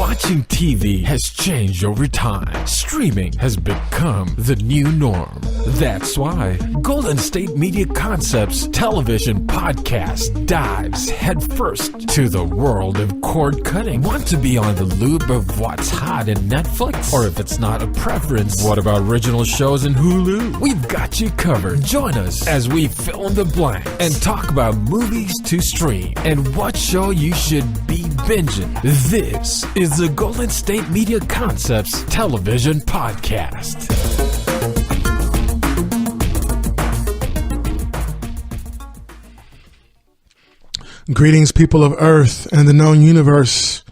Watching TV has changed over time. Streaming has become the new norm. That's why Golden State Media Concepts television podcast dives headfirst to the world of cord cutting. Want to be on the loop of what's hot in Netflix? Or if it's not a preference, what about original shows in Hulu? We've got you covered. Join us as we fill in the blank and talk about movies to stream and what show you should be binging. This is the Golden State Media Concepts television podcast. Greetings, people of Earth and the known universe.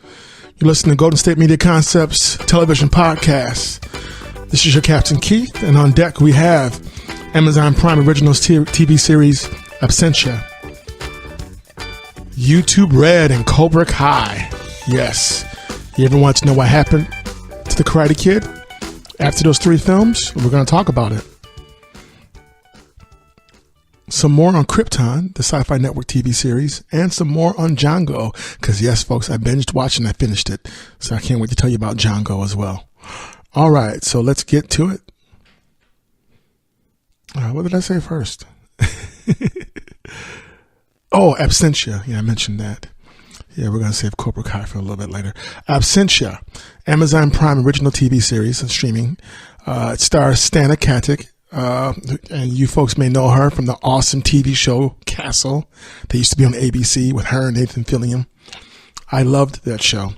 You listen to Golden State Media Concepts television podcast. This is your Captain Keith, and on deck we have Amazon Prime Originals TV series Absentia, YouTube Red, and Cobra Kai. Yes. You ever want to know what happened to the Karate Kid after those three films? We're going to talk about it. Some more on Krypton, the Sci-Fi Network TV series, and some more on Jongo. Because yes, folks, I binged watching, I finished it. So I can't wait to tell you about Jongo as well. All right, so let's get to it. What did I say first? Oh, Absentia. Yeah, I mentioned that. Yeah, we're going to save Cobra Kai for a little bit later. Absentia, Amazon Prime original TV series and streaming. It stars Stana Katic, and you folks may know her from the awesome TV show Castle. They used to be on ABC with her and Nathan Fillion. I loved that show.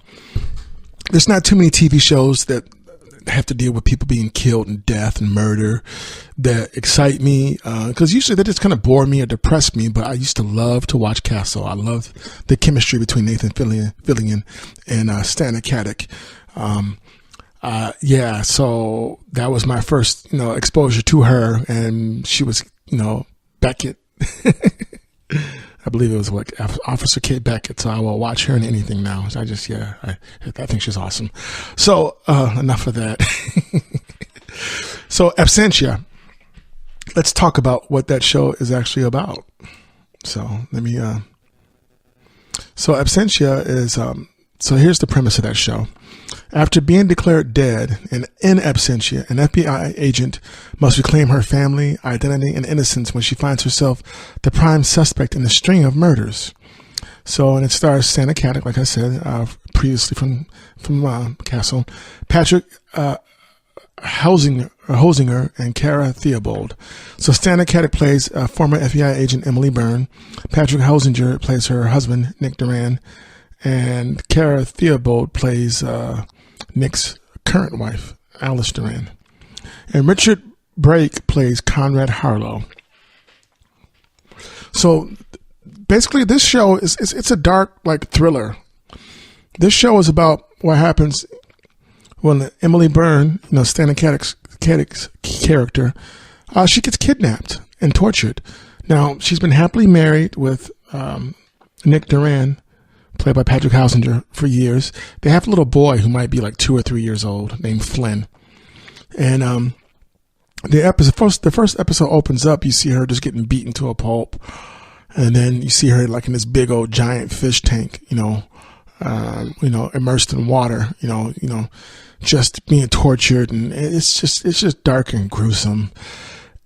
There's not too many TV shows that have to deal with people being killed and death and murder that excite me, because usually they just kind of bore me or depress me, but I used to love to watch Castle. I love the chemistry between Nathan Fillion and Stana Katic. Yeah, so that was my first, exposure to her, and she was, Beckett. I believe it was Officer Kate Beckett. So I will watch her in anything now. I think she's awesome. So, enough of that. So Absentia, let's talk about what that show is actually about. So so Absentia is, so here's the premise of that show. After being declared dead and in absentia, an FBI agent must reclaim her family, identity, and innocence when she finds herself the prime suspect in a string of murders. So, and it stars Stana Katic, like I said, previously from Castle, Patrick Hosinger, and Cara Theobald. So Stana Katic plays former FBI agent Emily Byrne. Patrick Hosinger plays her husband, Nick Duran. And Cara Theobald plays Nick's current wife, Alice Duran. And Richard Brake plays Conrad Harlow. So basically this show it's a dark thriller. This show is about what happens when Emily Byrne, Stana Katic's character, she gets kidnapped and tortured. Now, she's been happily married with Nick Duran, played by Patrick Hosinger, for years. They have a little boy who might be 2 or 3 years old named Flynn. And the first episode opens up, you see her just getting beaten to a pulp. And then you see her in this big old giant fish tank, immersed in water, just being tortured. And it's just dark and gruesome.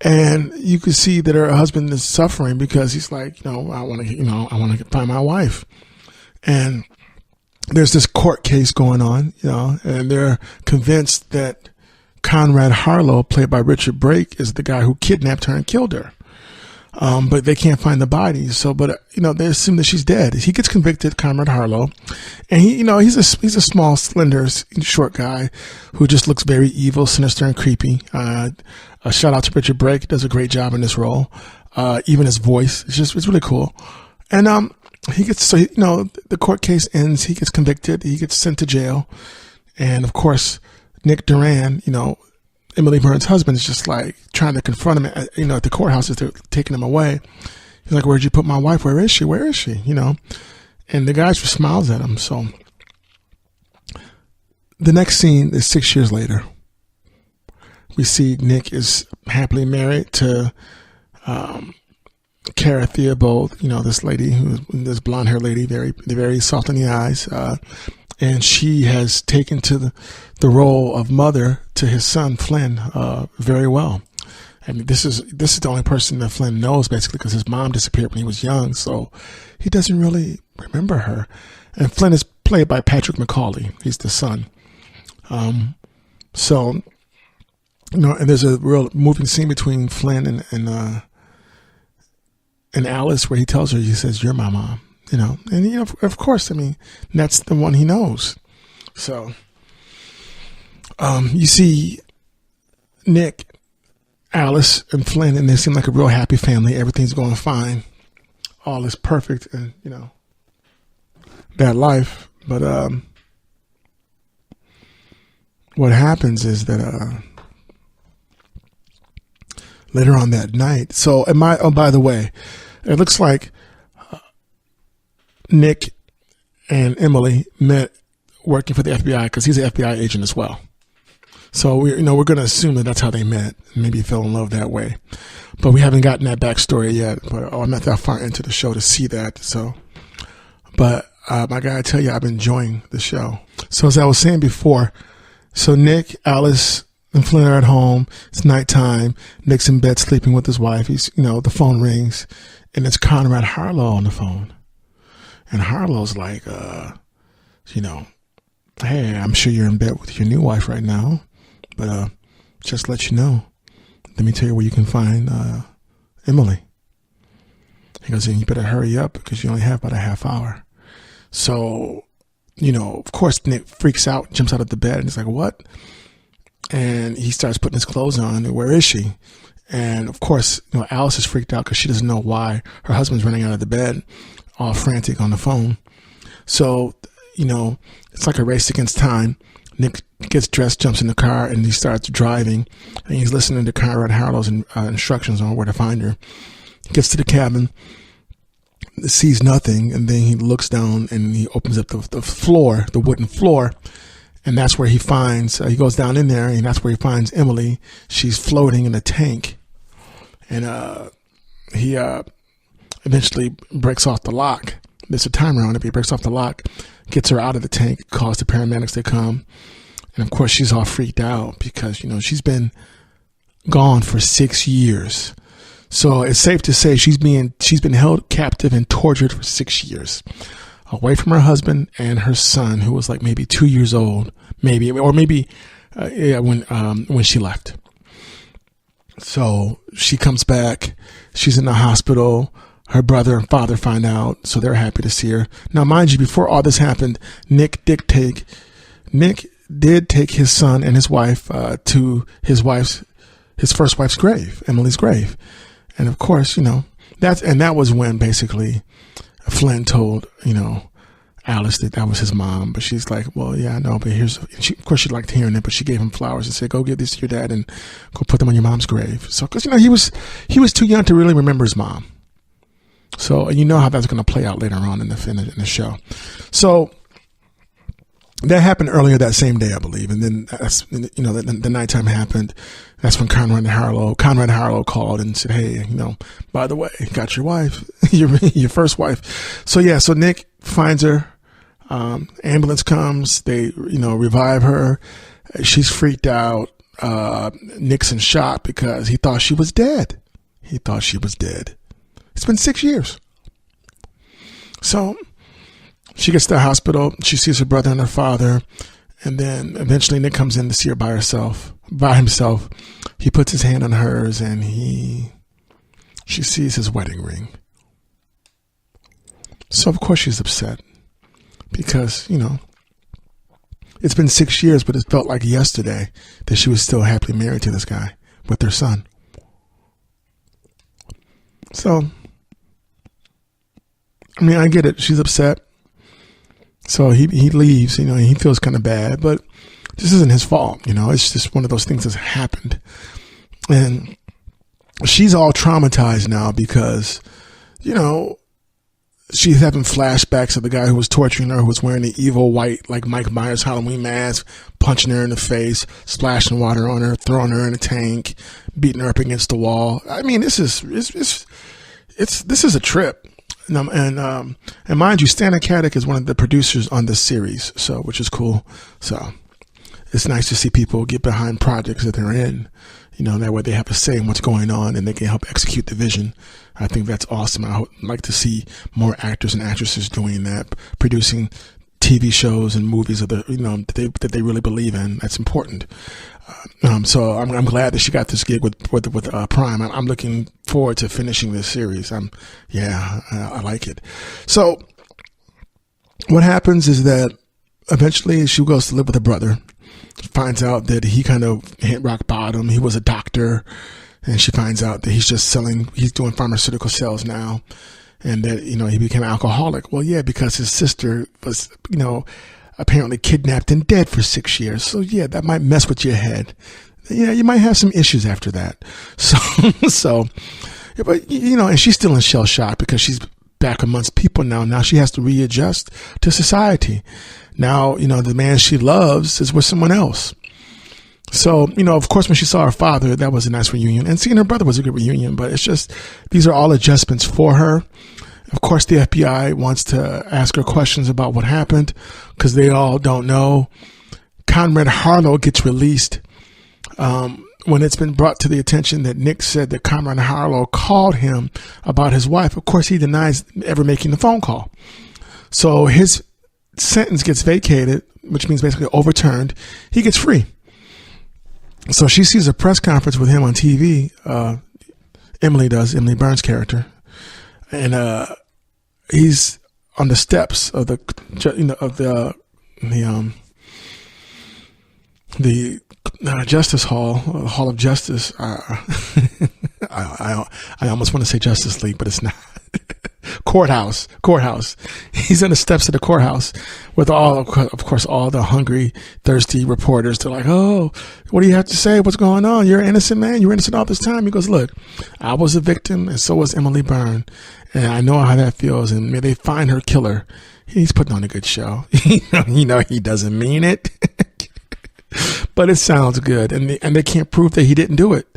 And you can see that her husband is suffering because he's I want to find my wife. And there's this court case going on, and they're convinced that Conrad Harlow, played by Richard Brake, is the guy who kidnapped her and killed her. But they can't find the bodies. They assume that she's dead. He gets convicted, Conrad Harlow, and he's a small, slender, short guy who just looks very evil, sinister, and creepy. A shout out to Richard Brake. Does a great job in this role. Even his voice, it's really cool. And, the court case ends, he gets convicted, he gets sent to jail. And of course, Nick Duran, Emily Byrne's husband, is just trying to confront him at the courthouse as they're taking him away. He's like, "Where'd you put my wife? Where is she? Where is she?" And the guy just smiles at him. So the next scene is 6 years later. We see Nick is happily married to, Cara Theobald, this lady, this blonde hair lady, very, very soft in the eyes. and she has taken to the role of mother to his son Flynn very well. I mean, this is the only person that Flynn knows, basically, because his mom disappeared when he was young, so he doesn't really remember her. And Flynn is played by Patrick McCauley. He's the son. So, and there's a real moving scene between Flynn and Alice where he tells her, he says, "You're my mom," and of course, I mean, that's the one he knows. So, you see Nick, Alice, and Flynn, and they seem like a real happy family. Everything's going fine. All is perfect, and that life. But what happens is that later on that night. So, by the way, it looks like Nick and Emily met working for the FBI because he's an FBI agent as well. So we're going to assume that that's how they met. Maybe fell in love that way, but we haven't gotten that backstory yet. But I'm not that far into the show to see that. So, but I gotta tell you, I've been enjoying the show. So as I was saying before, so Nick, Alice, and Flynn are at home. It's nighttime. Nick's in bed sleeping with his wife. He's, the phone rings, and it's Conrad Harlow on the phone. And Harlow's like, "Hey, I'm sure you're in bed with your new wife right now, but just to let you know, let me tell you where you can find Emily." He goes, "And you better hurry up because you only have about a half hour." So, of course, Nick freaks out, jumps out of the bed, and he's like, "What?" And he starts putting his clothes on. And where is she? And of course, Alice is freaked out because she doesn't know why her husband's running out of the bed, all frantic on the phone. So, it's like a race against time. Nick gets dressed, jumps in the car, and he starts driving. And he's listening to Conrad Harlow's instructions on where to find her. He gets to the cabin, sees nothing, and then he looks down and he opens up the floor, the wooden floor. And that's where he finds, he goes down in there, and that's where he finds Emily. She's floating in a tank. And he eventually breaks off the lock. There's a timer on it, but he breaks off the lock, gets her out of the tank, calls the paramedics to come. And of course, she's all freaked out because, she's been gone for 6 years. So it's safe to say she's been held captive and tortured for 6 years, away from her husband and her son, who was like maybe 2 years old, when she left. So she comes back. She's in the hospital. Her brother and father find out, so they're happy to see her. Now, mind you, before all this happened, Nick did take his son and his wife to his first wife's grave, Emily's grave, and of course, that was when basically Flynn told Alice that was his mom, but she's like, "Well, yeah, I know, but of course she liked hearing it, but she gave him flowers and said, go give this to your dad and go put them on your mom's grave." So, because he was too young to really remember his mom. So, and how that's going to play out later on in the show. So that happened earlier that same day, I believe. And then, the nighttime happened. That's when Conrad Harlow called and said, "Hey, by the way, got your wife, your first wife." So yeah, so Nick finds her. Ambulance comes. They, revive her. She's freaked out. Nick's in shock because he thought she was dead. It's been 6 years. So she gets to the hospital. She sees her brother and her father. And then eventually Nick comes in to see her by himself. He puts his hand on hers and she sees his wedding ring. So of course she's upset because, it's been 6 years, but it felt like yesterday that she was still happily married to this guy with their son. So, I get it. She's upset. So he leaves, he feels kind of bad, but this isn't his fault. It's just one of those things that's happened. And she's all traumatized now because, she's having flashbacks of the guy who was torturing her, who was wearing the evil white, like Mike Myers Halloween mask, punching her in the face, splashing water on her, throwing her in a tank, beating her up against the wall. This is a trip. And mind you, Stan Katic is one of the producers on this series, so which is cool. So it's nice to see people get behind projects that they're in. That way they have a say in what's going on and they can help execute the vision. I think that's awesome. I would like to see more actors and actresses doing that, producing TV shows and movies that they really believe in. That's important. So I'm glad that she got this gig with Prime. I'm looking forward to finishing this series. I like it. So what happens is that eventually she goes to live with her brother, finds out that he kind of hit rock bottom. He was a doctor, and she finds out that he's doing pharmaceutical sales now, and that, he became an alcoholic. Well, yeah, because his sister was, apparently kidnapped and dead for 6 years. So yeah, that might mess with your head. Yeah, you might have some issues after that. But and she's still in shell shock because she's back amongst people now. Now she has to readjust to society. Now, the man she loves is with someone else. So, of course, when she saw her father, that was a nice reunion. And seeing her brother was a good reunion, but it's just, these are all adjustments for her. Of course, the FBI wants to ask her questions about what happened because they all don't know. Conrad Harlow gets released when it's been brought to the attention that Nick said that Conrad Harlow called him about his wife. Of course, he denies ever making the phone call. So his sentence gets vacated, which means basically overturned. He gets free. So she sees a press conference with him on TV. Emily Byrne's character. And he's on the steps of the Justice Hall of Justice. I almost want to say Justice League, but it's not. Courthouse. He's on the steps of the courthouse with all the hungry, thirsty reporters. They're like, "Oh, what do you have to say? What's going on? You're an innocent man. You were innocent all this time." He goes, "Look, I was a victim, and so was Emily Byrne, and I know how that feels. And may they find her killer." He's putting on a good show. He doesn't mean it, but it sounds good, and they can't prove that he didn't do it.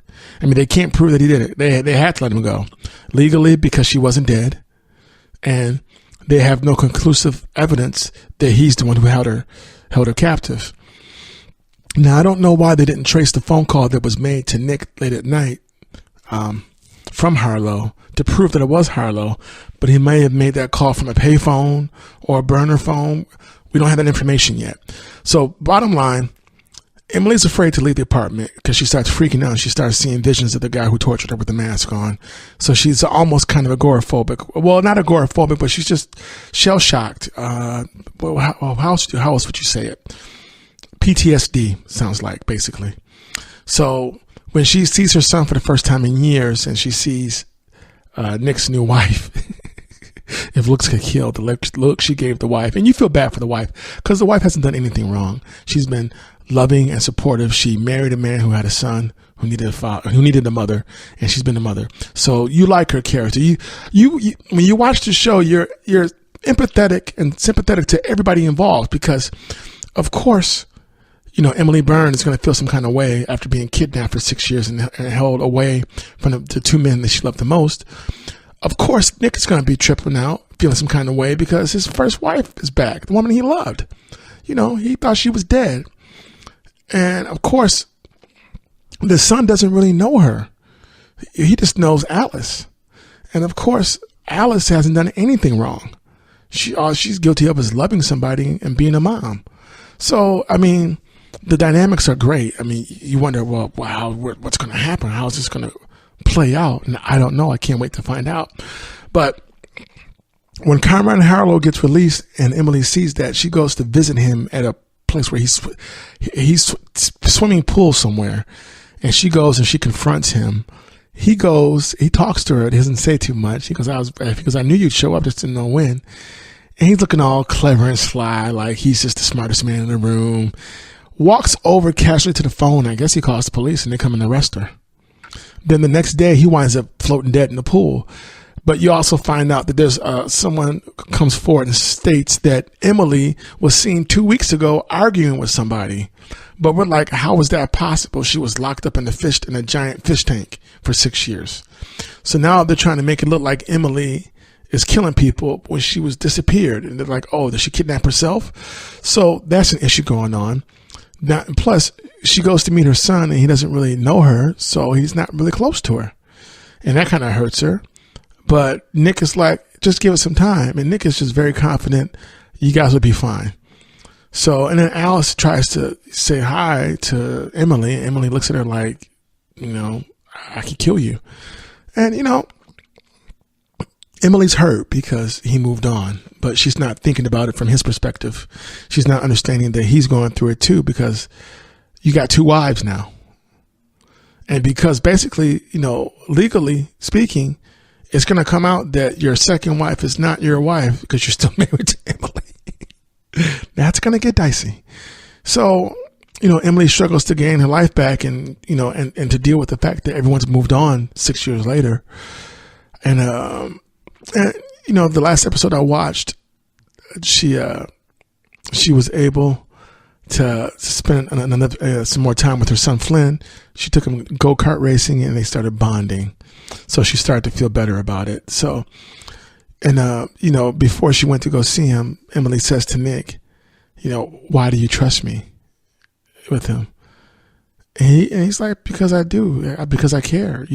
I mean, they can't prove that he did it. They had to let him go legally because she wasn't dead. And they have no conclusive evidence that he's the one who held her captive. Now, I don't know why they didn't trace the phone call that was made to Nick late at night from Harlow to prove that it was Harlow, but he may have made that call from a payphone or a burner phone. We don't have that information yet. So bottom line, Emily's afraid to leave the apartment because she starts freaking out and she starts seeing visions of the guy who tortured her with the mask on. So she's almost kind of agoraphobic. Well, not agoraphobic, but she's just shell-shocked. How else would you say it? PTSD sounds like, basically. So when she sees her son for the first time in years and she sees Nick's new wife, if looks could kill, the look she gave the wife, and you feel bad for the wife because the wife hasn't done anything wrong. She's been loving and supportive. She married a man who had a son who needed a father, who needed a mother, and she's been a mother. So you like her character. You when you watch the show, you're empathetic and sympathetic to everybody involved because, of course, Emily Byrne is going to feel some kind of way after being kidnapped for 6 years and held away from the two men that she loved the most. Of course, Nick is going to be tripping out, feeling some kind of way because his first wife is back, the woman he loved. He thought she was dead. And of course, the son doesn't really know her. He just knows Alice. And of course, Alice hasn't done anything wrong. All she's guilty of is loving somebody and being a mom. So, I mean, the dynamics are great. I mean, you wonder, well, wow, what's going to happen? How is this going to play out? And I don't know. I can't wait to find out. But when Conrad Harlow gets released and Emily sees that, she goes to visit him at a place where he's swimming pool somewhere, and she goes and she confronts him. He talks to her. He doesn't say too much. He goes, I knew you'd show up, just didn't know when. And he's looking all clever and sly, like he's just the smartest man in the room. Walks over casually to the phone. I guess he calls the police and they come and arrest her. Then the next day he winds up floating dead in the pool. But you also find out that there's someone comes forward and states that Emily was seen 2 weeks ago arguing with somebody. But we're like, how was that possible? She was locked up in a giant fish tank for 6 years. So now they're trying to make it look like Emily is killing people when she was disappeared. And they're like, oh, did she kidnap herself? So that's an issue going on. Now, plus, she goes to meet her son and he doesn't really know her, so he's not really close to her. And that kind of hurts her. But Nick is like, just give it some time. And Nick is just very confident you guys will be fine. So, and then Alice tries to say hi to Emily. And Emily looks at her like, I could kill you. And, Emily's hurt because he moved on, but she's not thinking about it from his perspective. She's not understanding that he's going through it too, because you got 2 wives now. And because basically, legally speaking, it's going to come out that your second wife is not your wife because you're still married to Emily. That's going to get dicey. So, Emily struggles to gain her life back and to deal with the fact that everyone's moved on 6 years later. And the last episode I watched, she was able to spend some more time with her son Flynn. She took him go-kart racing and they started bonding. So she started to feel better about it. So, and before she went to go see him, Emily says to Nick, why do you trust me with him? And he's like, because I do, because I care,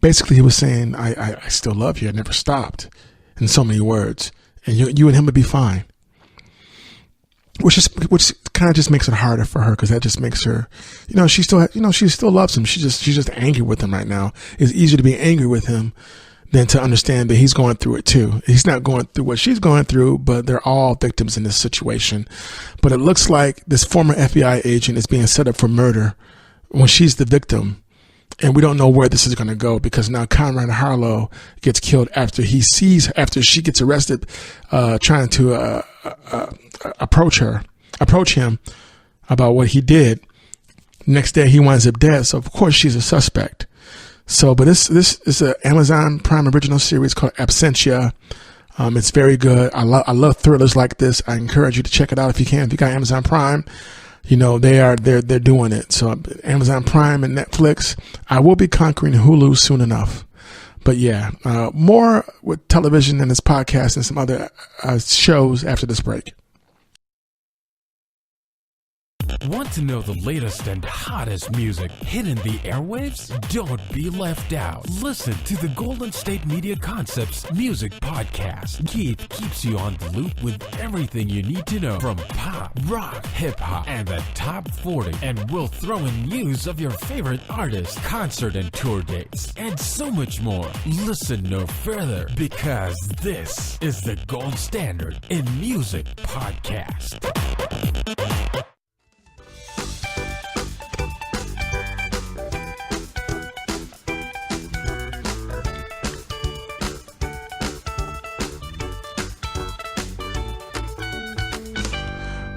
Basically, he was saying, I still love you. I never stopped, in so many words. And you and him would be fine. Which kind of just makes it harder for her, because that just makes her, she still loves him. She's just angry with him right now. It's easier to be angry with him than to understand that he's going through it too. He's not going through what she's going through, but they're all victims in this situation. But it looks like this former FBI agent is being set up for murder when she's the victim. And we don't know where this is going to go, because now Conrad Harlow gets killed after she gets arrested, trying to approach him about what he did. Next day he winds up dead. So of course she's a suspect. So, but this is an Amazon Prime original series called Absentia. It's very good. I love thrillers like this. I encourage you to check it out if you can. If you got Amazon Prime, they're doing it. So Amazon Prime and Netflix. I will be conquering Hulu soon enough. But yeah, more with television and this podcast and some other shows after this break. Want to know the latest and hottest music hitting the airwaves? Don't be left out. Listen to the Golden State Media Concepts Music Podcast. Keith keeps you on the loop with everything you need to know from pop, rock, hip-hop, and the top 40. And we'll throw in news of your favorite artists, concert and tour dates, and so much more. Listen no further, because this is the gold standard in music podcast.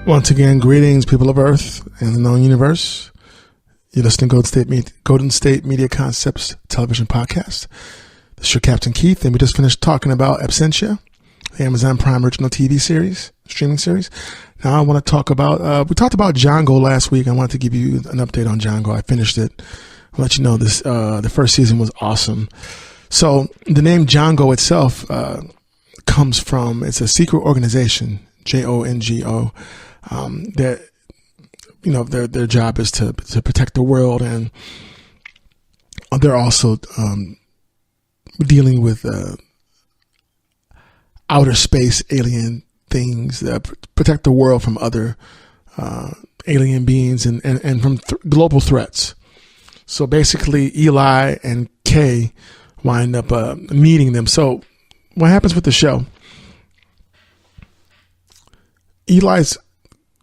Once again, greetings, people of Earth and the known universe. You're listening to Golden State Media Concepts television podcast. This is your Captain Keith, and we just finished talking about Absentia, the Amazon Prime original TV series, streaming series. Now I want to talk about, we talked about Jongo last week. I wanted to give you an update on Jongo. I finished it. I'll let you know this, the first season was awesome. So the name Jongo itself, comes from, it's a secret organization, Jongo. That their job is to protect the world, and they're also dealing with outer space alien things that protect the world from other alien beings and from global threats. So basically, Eli and Kay wind up meeting them. So what happens with the show? Eli's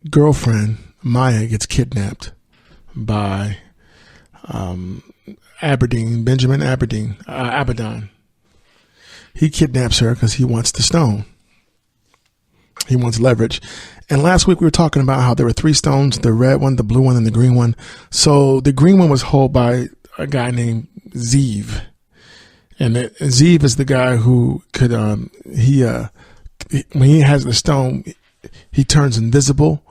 girlfriend Maya gets kidnapped by Benjamin Abaddon. He kidnaps her because he wants the stone. He wants leverage. And last week we were talking about how there were 3 stones: the red one, the blue one, and the green one. So the green one was held by a guy named Zeev, and Zeev is the guy who could when he has the stone, he turns invisible.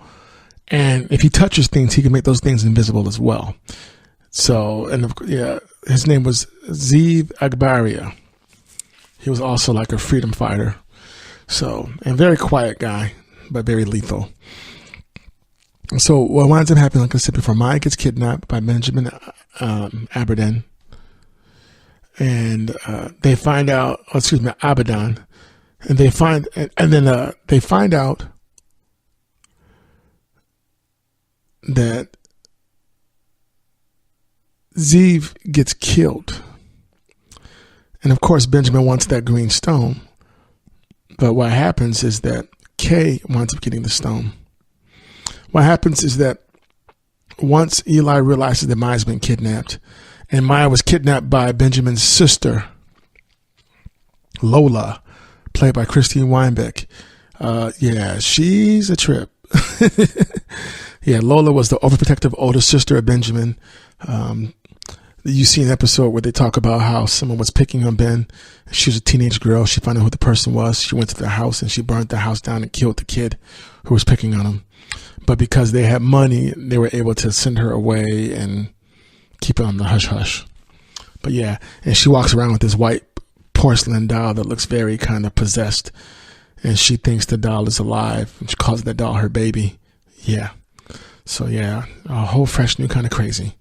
And if he touches things, he can make those things invisible as well. So, his name was Zeev Agbaria. he was also like a freedom fighter. So, and very quiet guy, but very lethal. So what winds up happening, like I said before, Maya gets kidnapped by Benjamin Abaddon. And they find out, Abaddon. And they find out that Zeev gets killed. And of course, Benjamin wants that green stone. But what happens is that Kay winds up getting the stone. What happens is that once Eli realizes that Maya's been kidnapped, and Maya was kidnapped by Benjamin's sister, Lola, played by Christine Weinbeck. Yeah, she's a trip. Yeah, Lola was the overprotective older sister of Benjamin. You see an episode where they talk about how someone was picking on Ben. She was a teenage girl. She found out who the person was. She went to the house and she burned the house down and killed the kid who was picking on him. But because they had money, they were able to send her away and keep it on the hush hush. But yeah, and she walks around with this white porcelain doll that looks very kind of possessed. And she thinks the doll is alive. And she calls that doll her baby. Yeah. So yeah, a whole fresh new kind of crazy.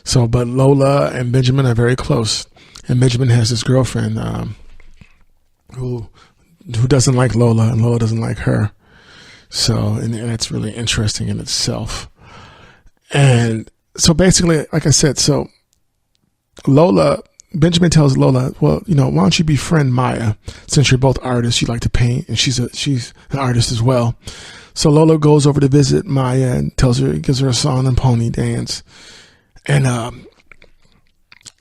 So, but Lola and Benjamin are very close. And Benjamin has this girlfriend who doesn't like Lola, and Lola doesn't like her. So, and that's really interesting in itself. And so basically, like I said, so Benjamin tells Lola, well, why don't you befriend Maya, since you're both artists, you like to paint, and she's an artist as well. So Lola goes over to visit Maya and gives her a song and pony dance. And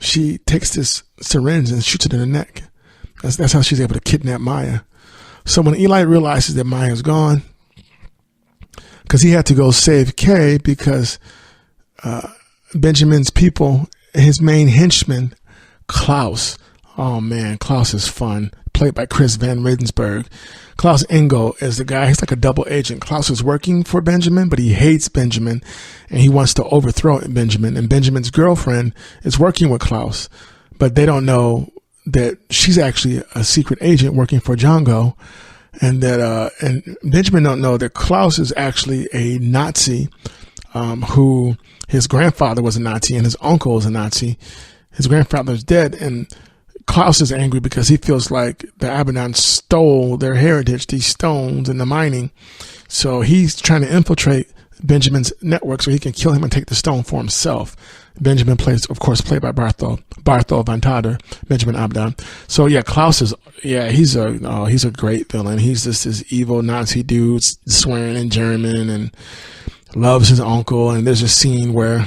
she takes this syringe and shoots it in the neck. That's how she's able to kidnap Maya. So when Eli realizes that Maya's gone, because he had to go save Kay, because Benjamin's people, his main henchman, Klaus. Oh man, Klaus is fun. Played by Chris Van Ridensburg. Klaus Engel is the guy. He's like a double agent. Klaus is working for Benjamin, but he hates Benjamin, and he wants to overthrow Benjamin. And Benjamin's girlfriend is working with Klaus, but they don't know that she's actually a secret agent working for Jongo. And that and Benjamin don't know that Klaus is actually a Nazi, who his grandfather was a Nazi and his uncle was a Nazi. His grandfather's dead, and Klaus is angry because he feels like the Abaddon stole their heritage, these stones and the mining. So he's trying to infiltrate Benjamin's network so he can kill him and take the stone for himself. Benjamin plays, of course, played by Barthol Van Tader, Benjamin Abaddon. So yeah, Klaus is, he's a great villain. He's just this evil Nazi dude swearing in German and loves his uncle. And there's a scene where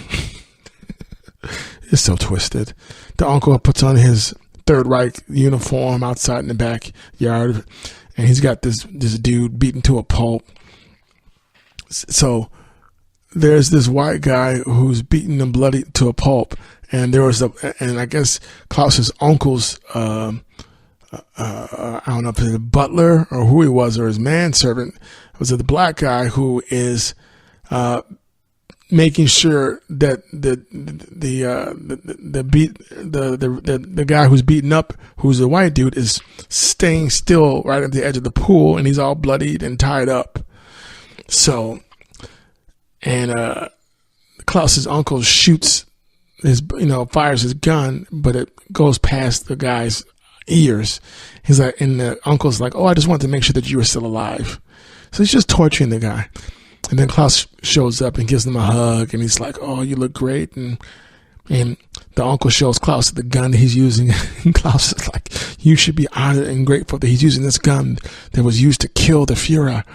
it's so twisted. The uncle puts on his Third Reich uniform outside in the backyard, and he's got this dude beaten to a pulp. So there's this white guy who's beaten and bloody to a pulp, and and I guess Klaus's uncle's I don't know if it's a butler or who he was, or his manservant, was the black guy who is making sure that the guy who's beaten up, who's a white dude, is staying still right at the edge of the pool, and he's all bloodied and tied up. So, and Klaus's uncle shoots fires his gun, but it goes past the guy's ears. He's like, and the uncle's like, "Oh, I just wanted to make sure that you were still alive." So he's just torturing the guy. And then Klaus shows up and gives them a hug, and he's like, "Oh, you look great." And the uncle shows Klaus the gun that he's using. And Klaus is like, "You should be honored and grateful that he's using this gun that was used to kill the Führer.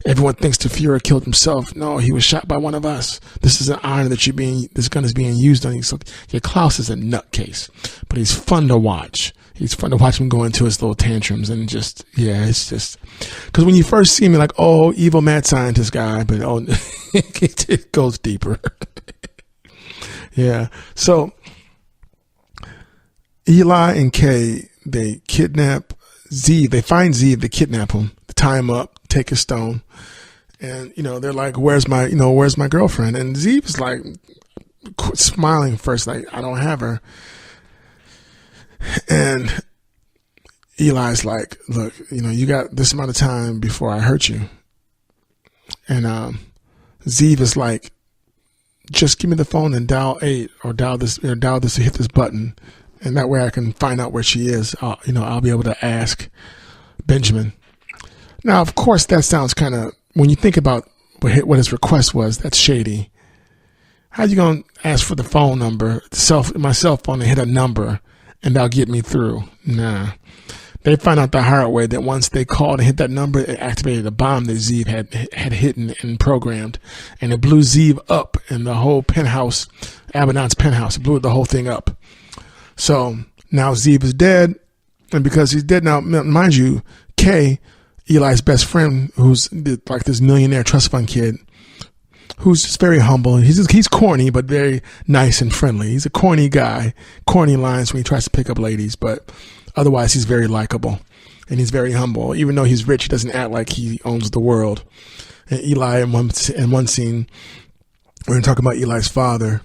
Everyone thinks the Führer killed himself. No, he was shot by one of us. This is an honor that this gun is being used on you." So yeah, Klaus is a nutcase, but he's fun to watch. It's fun to watch him go into his little tantrums, and just, it's just, because when you first see me, like, oh, evil mad scientist guy, but it goes deeper. Yeah. So Eli and Kay, they kidnap Zeev. They find Zeev, they kidnap him, they tie him up, take his stone, and they're like, where's my girlfriend? And Zeev is like smiling first, like, I don't have her. And Eli's like, look, you got this amount of time before I hurt you. And Zeev is like, just give me the phone and dial 8 or dial this to hit this button. And that way I can find out where she is. I'll be able to ask Benjamin. Now, of course, that sounds kind of, when you think about what his request was, that's shady. How you going to ask for the phone number, my cell phone, and hit a number, and that'll get me through? Nah. They found out the hard way that once they called and hit that number, it activated a bomb that Zeev had hidden and programmed. And it blew Zeev up in the whole penthouse, Abaddon's penthouse. It blew the whole thing up. So now Zeev is dead. And because he's dead now, mind you, Kay, Eli's best friend, who's like this millionaire trust fund kid, who's just very humble. He's corny, but very nice and friendly. He's a corny guy, corny lines when he tries to pick up ladies, but otherwise he's very likable and he's very humble. Even though he's rich, he doesn't act like he owns the world. And Eli, in one scene, we're going to talk about Eli's father.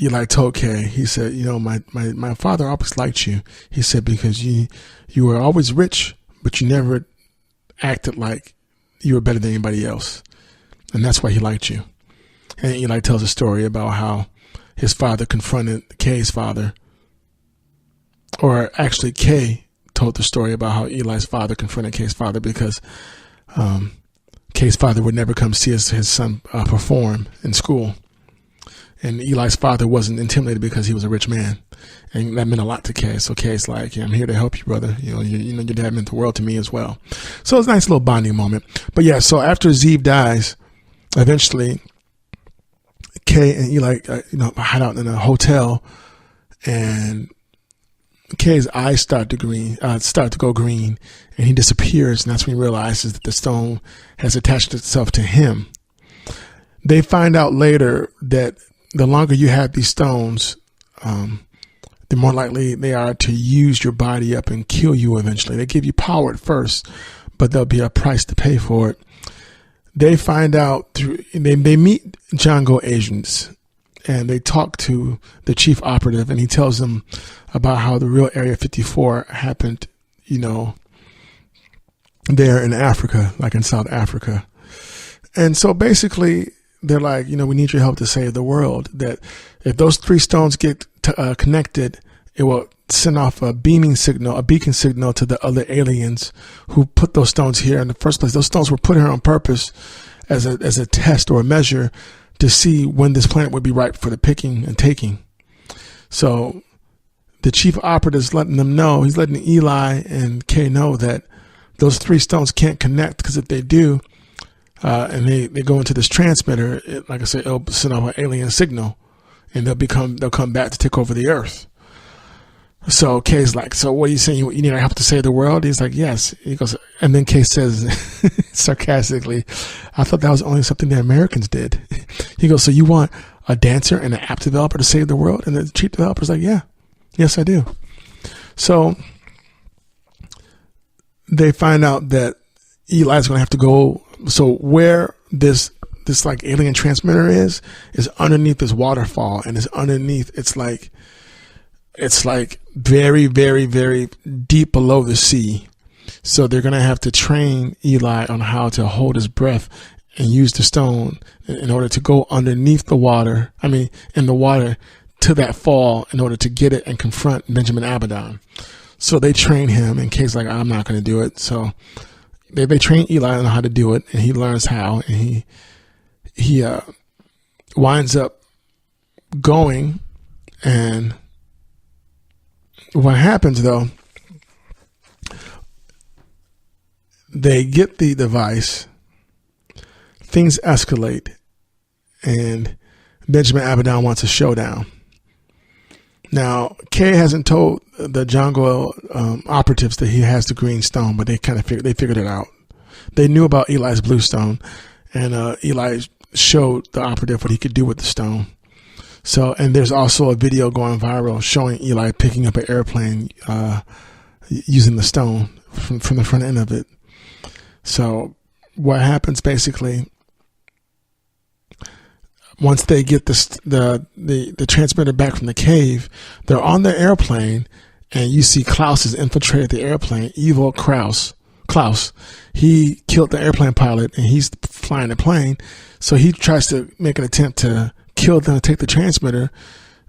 Eli told Kay, he said, my father always liked you. He said, because you were always rich, but you never acted like you were better than anybody else. And that's why he liked you. And Eli tells a story about how his father confronted Kay's father. Or actually, Kay told the story about how Eli's father confronted Kay's father because Kay's father would never come see his son perform in school. And Eli's father wasn't intimidated because he was a rich man. And that meant a lot to Kay. So Kay's like, I'm here to help you, brother. Your dad meant the world to me as well. So it's a nice little bonding moment. But yeah, so after Zeev dies, eventually Kay and Eli, hide out in a hotel, and Kay's eyes start to go green, and he disappears. And that's when he realizes that the stone has attached itself to him. They find out later that the longer you have these stones, the more likely they are to use your body up and kill you eventually. They give you power at first, but there'll be a price to pay for it. They find out they meet Jongo agents, and they talk to the chief operative, and he tells them about how the real Area 54 happened, there in Africa, like in South Africa. And so basically, they're like, we need your help to save the world. That if those 3 stones get connected, it will send off a beacon signal to the other aliens who put those stones here in the first place. Those stones were put here on purpose as a test or a measure to see when this planet would be ripe for the picking and taking. So the chief operative is letting them know, he's letting Eli and Kay know that those 3 stones can't connect, because if they do, and they go into this transmitter, like I said, it'll send off an alien signal, and they'll come back to take over the Earth. So Kay's like, so what are you saying? You need our help to save the world? He's like, yes. He goes, and then Kay says sarcastically, I thought that was only something the Americans did. He goes, so you want a dancer and an app developer to save the world? And the chief developer's like, yeah, yes, I do. So they find out that Eli's going to have to go. So where this like alien transmitter is underneath this waterfall, and it's underneath, it's like very, very, very deep below the sea. So they're going to have to train Eli on how to hold his breath and use the stone in order to go underneath the water. In the water to that fall in order to get it and confront Benjamin Abaddon. So they train him, and Kay's like, I'm not going to do it. So they train Eli on how to do it, and he learns how, and he winds up going. And what happens, though, they get the device, things escalate, and Benjamin Abaddon wants a showdown. Now, Kay hasn't told the Jongo operatives that he has the green stone, but they figured it out. They knew about Eli's blue stone, and Eli showed the operative what he could do with the stone. So, and there's also a video going viral showing Eli picking up an airplane using the stone from the front end of it. So what happens basically, once they get the transmitter back from the cave, they're on the airplane, and you see Klaus has infiltrated the airplane. Evil Klaus. He killed the airplane pilot, and he's flying the plane. So he tries to make an attempt to kill them and take the transmitter.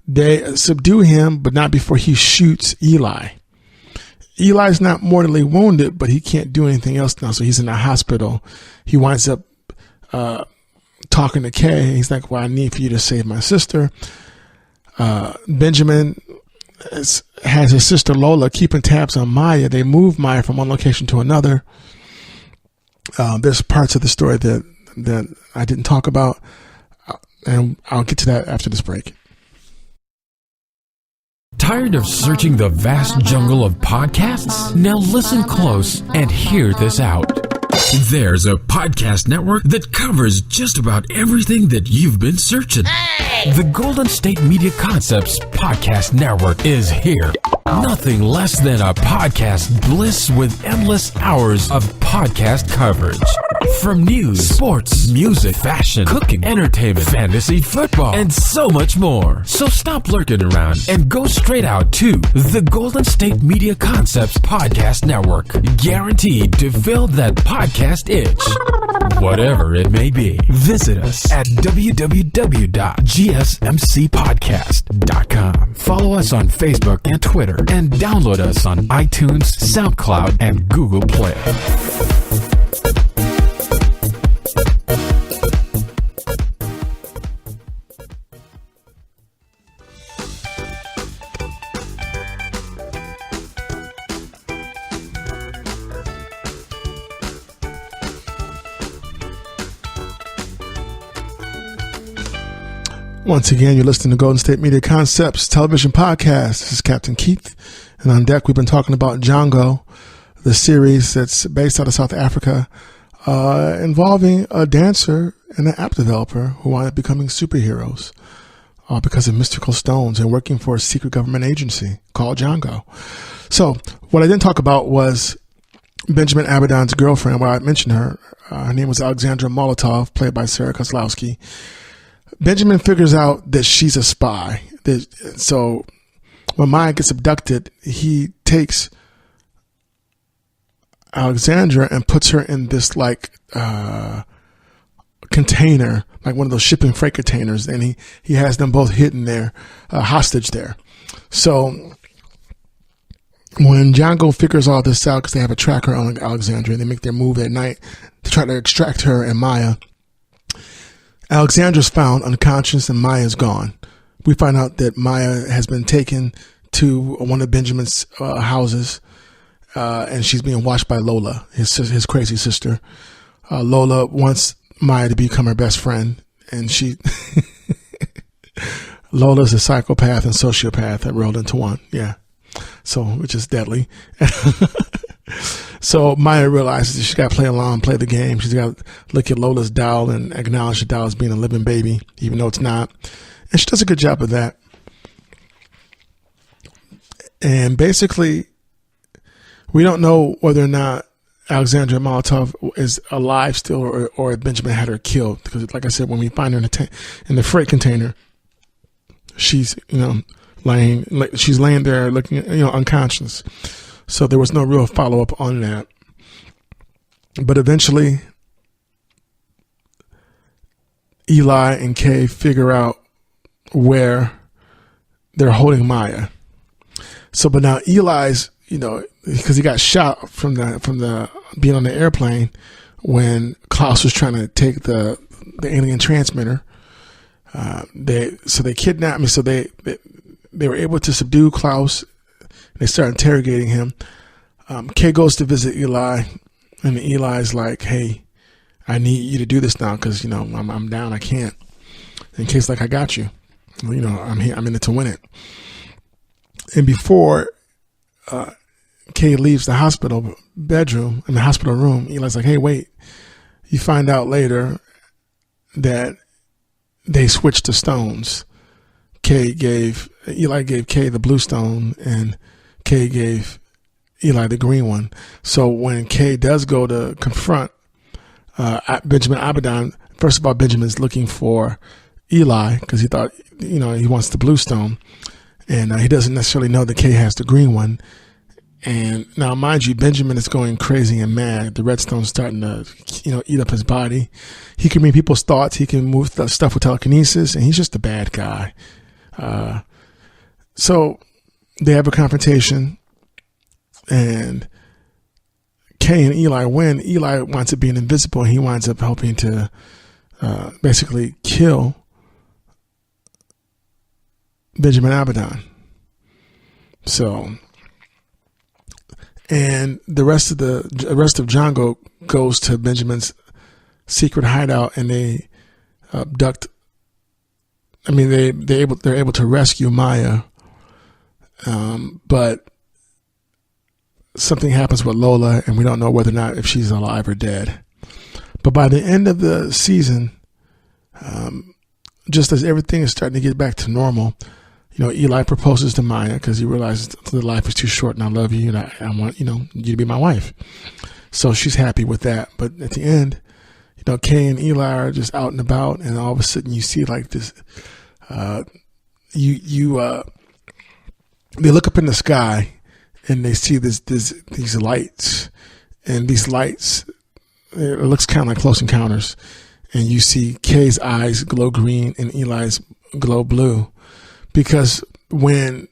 They subdue him, but not before he shoots Eli. Eli's not mortally wounded, but he can't do anything else now. So he's in the hospital. He winds up talking to Kay. He's like, well, I need for you to save my sister. Benjamin has his sister Lola keeping tabs on Maya. They move Maya from one location to another. There's parts of the story that I didn't talk about, and I'll get to that after this break. Tired of searching the vast jungle of podcasts? Now listen close and hear this out. There's a podcast network that covers just about everything that you've been searching. Hey! The Golden State Media Concepts Podcast Network is here. Nothing less than a podcast bliss with endless hours of podcast coverage. From news, sports, music, fashion, cooking, entertainment, fantasy, football, and so much more. So stop lurking around and go straight out to the Golden State Media Concepts Podcast Network. Guaranteed to fill that podcast itch. Whatever it may be. Visit us at www.gsmcpodcast.com. Follow us on Facebook and Twitter, and download us on iTunes, SoundCloud, and Google Play. Once again, you're listening to Golden State Media Concepts Television Podcast. This is Captain Keith, and on deck we've been talking about Jongo, the series that's based out of South Africa, involving a dancer and an app developer who wound up becoming superheroes because of mystical stones and working for a secret government agency called Jongo. So what I didn't talk about was Benjamin Abaddon's girlfriend. Well, I mentioned her. Her name was Alexandra Molotov, played by Sarah Kozlowski. Benjamin figures out that she's a spy. So when Maya gets abducted, he takes Alexandra and puts her in this container, like one of those shipping freight containers, and he has them both hidden there, hostage there. So when Jongo figures all this out, because they have a tracker on Alexandra, and they make their move at night to try to extract her and Maya, Alexandra's found unconscious and Maya's gone. We find out that Maya has been taken to one of Benjamin's houses, and she's being watched by Lola, his crazy sister. Lola wants Maya to become her best friend, and Lola's a psychopath and sociopath that rolled into one. Yeah. So, which is deadly. So Maya realizes that she's got to play along, play the game. She's got to look at Lola's doll and acknowledge the doll as being a living baby, even though it's not. And she does a good job of that. And basically, we don't know whether or not Alexandra Molotov is alive still, or if Benjamin had her killed. Because, like I said, when we find her in the freight container, she's laying there looking unconscious. So there was no real follow-up on that. But eventually, Eli and Kay figure out where they're holding Maya. So, but now Eli's, because he got shot from the being on the airplane when Klaus was trying to take the alien transmitter. They kidnapped me. So they were able to subdue Klaus. They start interrogating him. Kay goes to visit Eli, and Eli's like, "Hey, I need you to do this now because I'm down. I can't." And Kay's like, "I got you. I'm here. I'm in it to win it." And before Kay leaves the hospital bedroom, in the hospital room, Eli's like, "Hey, wait." You find out later that they switched the stones. Eli gave Kay the blue stone, and Kay gave Eli the green one. So when Kay does go to confront Benjamin Abaddon, first of all, Benjamin's looking for Eli because he thought, he wants the blue stone. And he doesn't necessarily know that Kay has the green one. And now, mind you, Benjamin is going crazy and mad. The redstone's starting to, eat up his body. He can read people's thoughts. He can move stuff with telekinesis, and he's just a bad guy. So they have a confrontation, and Kay and Eli win. Eli winds up being invisible, and he winds up helping to basically kill Benjamin Abaddon. So, and the rest of Jongo goes to Benjamin's secret hideout, and they abduct. I mean, they're able to rescue Maya, but something happens with Lola, and we don't know whether or not if she's alive or dead. But by the end of the season, just as everything is starting to get back to normal, Eli proposes to Maya because he realizes the life is too short, and I love you, and I want you to be my wife. So she's happy with that. But at the end, Kay and Eli are just out and about, and all of a sudden you see like this. They look up in the sky, and they see these lights, and these lights, it looks kind of like Close Encounters, and you see Kay's eyes glow green and Eli's glow blue, because when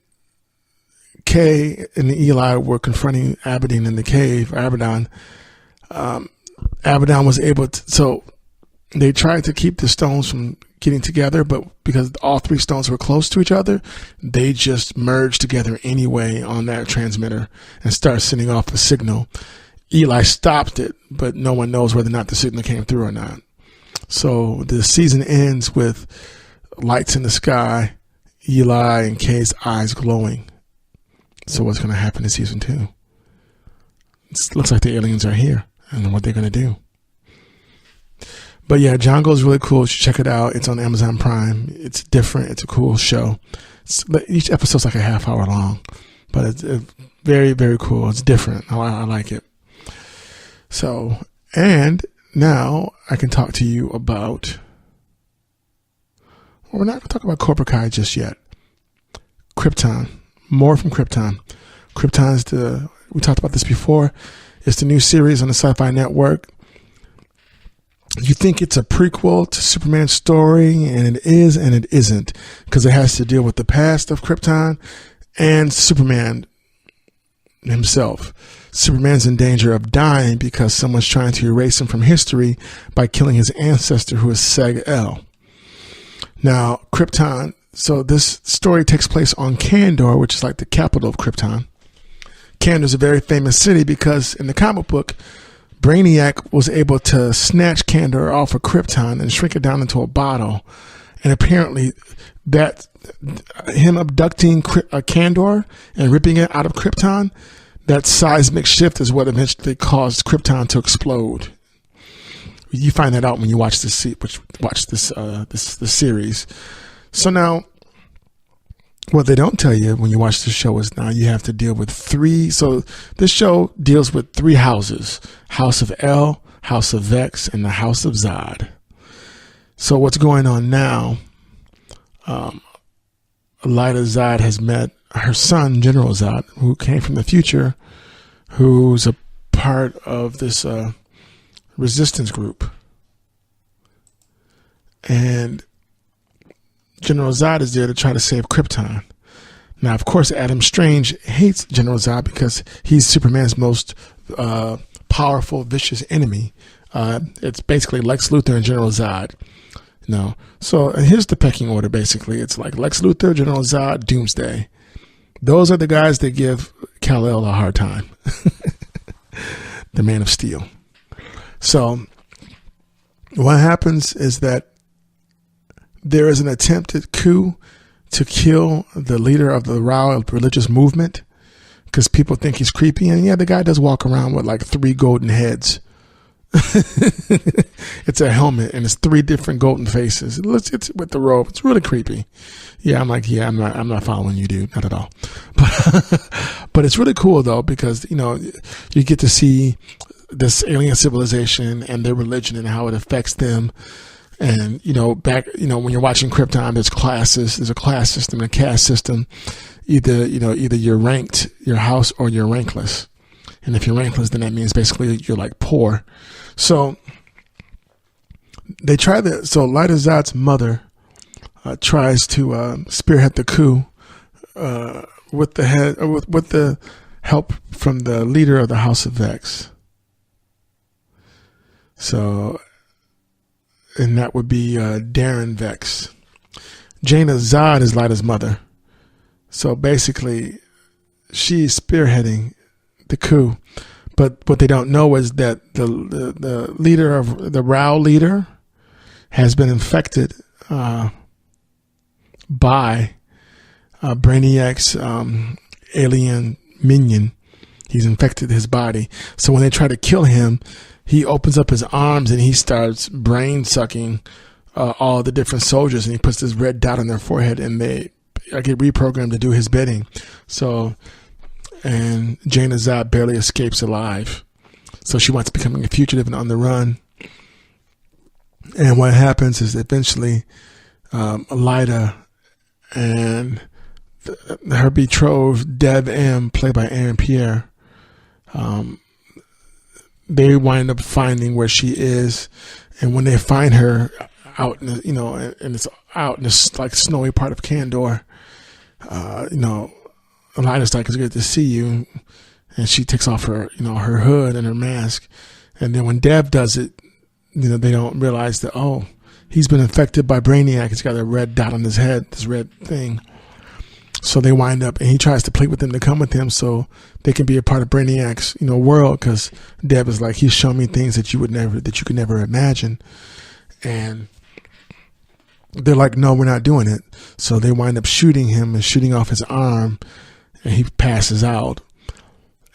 Kay and Eli were confronting Abaddon in the cave, Abaddon was able to, so they tried to keep the stones from getting together, but because all three stones were close to each other, they just merged together anyway on that transmitter and started sending off a signal. Eli stopped it, but no one knows whether or not the signal came through or not. So the season ends with lights in the sky, Eli and Kay's eyes glowing. So what's going to happen in season 2? It looks like the aliens are here and what they're going to do. But yeah, Jongo is really cool. You should check it out. It's on Amazon Prime. It's different. It's a cool show. Each episode's like a half hour long, but it's very, very cool. It's different. I like it. So, and now I can talk to you about, well, we're not going to talk about Cobra Kai just yet. Krypton. More from Krypton. Krypton is we talked about this before. It's the new series on the Sci-Fi Network. You think it's a prequel to Superman's story, and it is and it isn't, because it has to deal with the past of Krypton and Superman himself. Superman's in danger of dying because someone's trying to erase him from history by killing his ancestor, who is Seg-El. Now, Krypton, so this story takes place on Kandor, which is like the capital of Krypton. Kandor is a very famous city because in the comic book, Brainiac was able to snatch Kandor off of Krypton and shrink it down into a bottle. And apparently that him abducting Kandor and ripping it out of Krypton, that seismic shift is what eventually caused Krypton to explode. You find that out when you watch this series. So now, what they don't tell you when you watch the show is now you have to deal with 3. So this show deals with 3 houses: House of El, House of Vex, and the House of Zod. So what's going on now? Lyta Zod has met her son, General Zod, who came from the future, who's a part of this resistance group. And General Zod is there to try to save Krypton. Now, of course, Adam Strange hates General Zod because he's Superman's most powerful, vicious enemy. It's basically Lex Luthor and General Zod. No. So here's the pecking order, basically. It's like Lex Luthor, General Zod, Doomsday. Those are the guys that give Kal-El a hard time. The Man of Steel. So what happens is that there is an attempted coup to kill the leader of the Rao religious movement because people think he's creepy. And yeah, the guy does walk around with like 3 golden heads. It's a helmet and it's 3 different golden faces. It's with the robe. It's really creepy. Yeah, I'm like, yeah, I'm not following you, dude. Not at all. But it's really cool though, because, you get to see this alien civilization and their religion and how it affects them. And, when you're watching Krypton, there's classes. There's a class system and a caste system. Either you're ranked, your house, or you're rankless. And if you're rankless, then that means basically you're like poor. So so Lyta Zod's mother tries to spearhead the coup with the help from the leader of the House of Vex. So, and that would be Darren Vex. Jaina Zod is Lyta's mother. So basically, she's spearheading the coup. But what they don't know is that the leader of the Rao leader has been infected by Brainiac's alien minion. He's infected his body. So when they try to kill him, he opens up his arms and he starts brain sucking all the different soldiers, and he puts this red dot on their forehead, and they get reprogrammed to do his bidding. So, and Jaina Zod barely escapes alive. So she winds up becoming a fugitive and on the run. And what happens is eventually Lyta and her betrothed Dev M, played by Aaron Pierre, they wind up finding where she is. And when they find her out in the, and it's out in this like snowy part of Kandor, Lyta's like, it's good to see you. And she takes off her, her hood and her mask. And then when Dev does it, they don't realize that, oh, he's been infected by Brainiac. He's got a red dot on his head, this red thing. So they wind up, and he tries to plead with them to come with him so they can be a part of Brainiac's, world. Because Dev is like, he's shown me things that you could never imagine. And they're like, no, we're not doing it. So they wind up shooting him and shooting off his arm, and he passes out.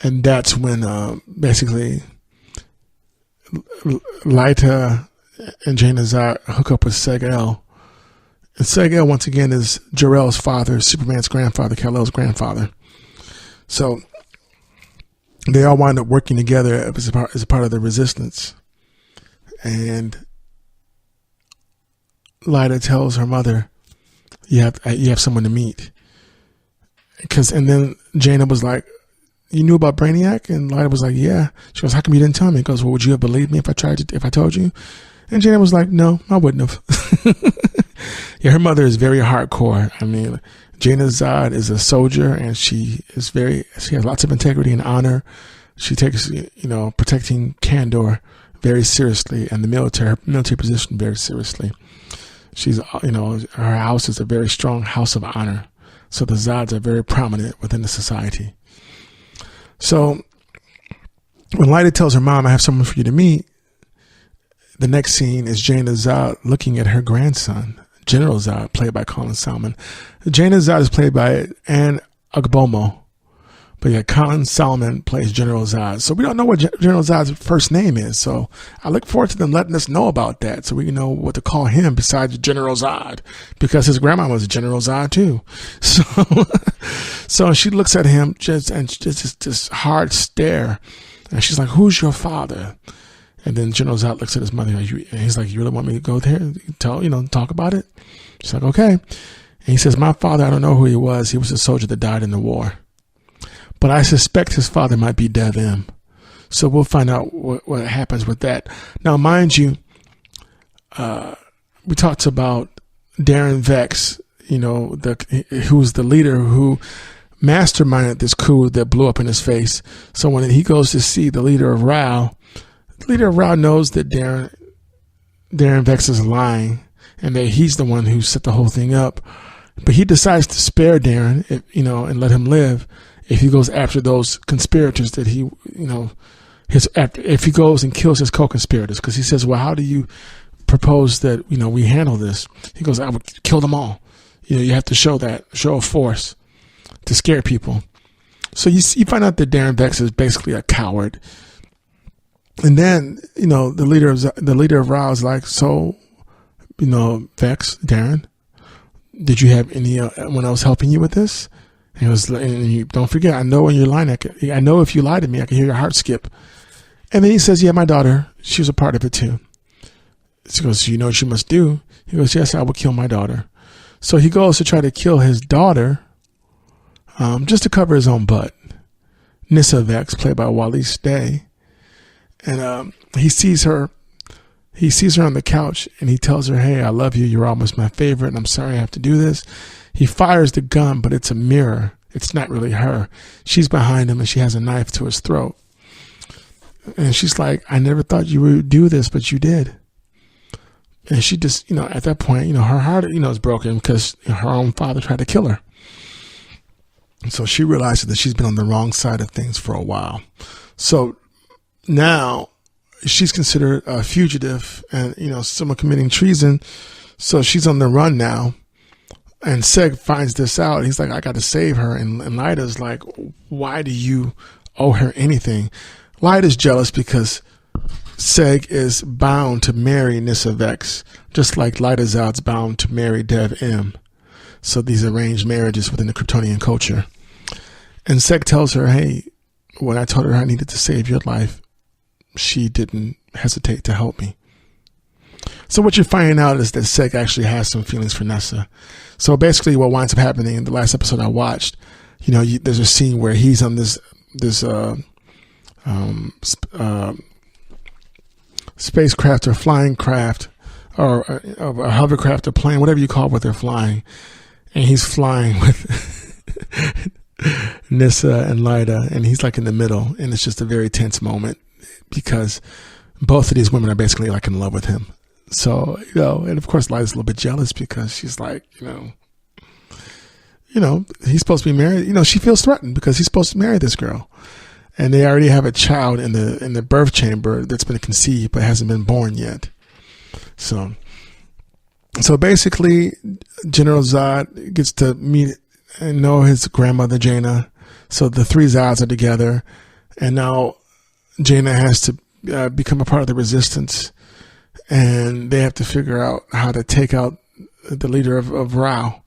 And that's when basically Lyta and Jaina Zod hook up with Seg-El. And Seg-El, once again, is Jor-El's father, Superman's grandfather, Kal-El's grandfather. So they all wind up working together as a part of the resistance. And Lyta tells her mother, you have someone to meet. And then Jaina was like, you knew about Brainiac? And Lyta was like, yeah. She goes, how come you didn't tell me? He goes, well, would you have believed me if I told you? And Jaina was like, no, I wouldn't have. Yeah, her mother is very hardcore. I mean, Jaina Zod is a soldier, and she has lots of integrity and honor. She takes, protecting Kandor very seriously, and her military position very seriously. She's, her house is a very strong house of honor. So the Zods are very prominent within the society. So when Lyta tells her mom, I have someone for you to meet, the next scene is Jaina Zod looking at her grandson, General Zod, played by Colin Salmon. Jaina Zod is played by Anne Agbomo. But yeah, Colin Salmon plays General Zod. So we don't know what General Zod's first name is. So I look forward to them letting us know about that, so we can know what to call him besides General Zod, because his grandma was General Zod too. So she looks at him just this hard stare, and she's like, "Who's your father?" And then General Zod looks at his mother, and he's like, "You really want me to go there? Talk about it?" She's like, "Okay." And he says, "My father, I don't know who he was. He was a soldier that died in the war. But I suspect his father might be Dev M. So we'll find out what happens with that." Now, mind you, we talked about Darren Vex, who's the leader who masterminded this coup that blew up in his face. So when he goes to see the leader of Rao, the leader of Rao knows that Darren Vex is lying and that he's the one who set the whole thing up. But he decides to spare Darren, and let him live if he goes after those conspirators that if he goes and kills his co-conspirators. Because he says, well, how do you propose that, we handle this? He goes, I would kill them all. You have to show a force to scare people. So you find out that Darren Vex is basically a coward. And then, the leader of Rao is like, so, Vex, Darren, did you have anyone else helping you with this? And you don't forget, I know when you're lying, I know if you lie to me, I can hear your heart skip. And then he says, yeah, my daughter, she was a part of it too. She goes, you know what you must do? He goes, yes, I will kill my daughter. So he goes to try to kill his daughter, just to cover his own butt. Nissa Vex, played by Waleed Day. And he sees her on the couch, and he tells her, hey, I love you. You're almost my favorite, and I'm sorry I have to do this. He fires the gun, but it's a mirror. It's not really her. She's behind him, and she has a knife to his throat. And she's like, I never thought you would do this, but you did. And she just, at that point, her heart, is broken because her own father tried to kill her. So she realizes that she's been on the wrong side of things for a while. So now she's considered a fugitive and, someone committing treason. So she's on the run now. And Seg finds this out. He's like, I got to save her. And Lyda's like, why do you owe her anything? Lyda's jealous because Seg is bound to marry Nissa Vex, just like Lyda Zod's bound to marry Dev M. So these arranged marriages within the Kryptonian culture. And Seg tells her, hey, when I told her I needed to save your life, she didn't hesitate to help me. So what you're finding out is that Seg actually has some feelings for Nessa. So basically what winds up happening in the last episode I watched, there's a scene where he's on this spacecraft or flying craft or a hovercraft or plane, whatever you call what they're flying. And he's flying with Nissa and Lyda, and he's like in the middle. And it's just a very tense moment because both of these women are basically like in love with him. So, and of course Lyda's a little bit jealous because she's like, he's supposed to be married. She feels threatened because he's supposed to marry this girl. And they already have a child in the birth chamber that's been conceived but hasn't been born yet. So basically, General Zod gets to meet and know his grandmother Jaina. So the three Zods are together, and now Jaina has to become a part of the resistance, and they have to figure out how to take out the leader of Rao.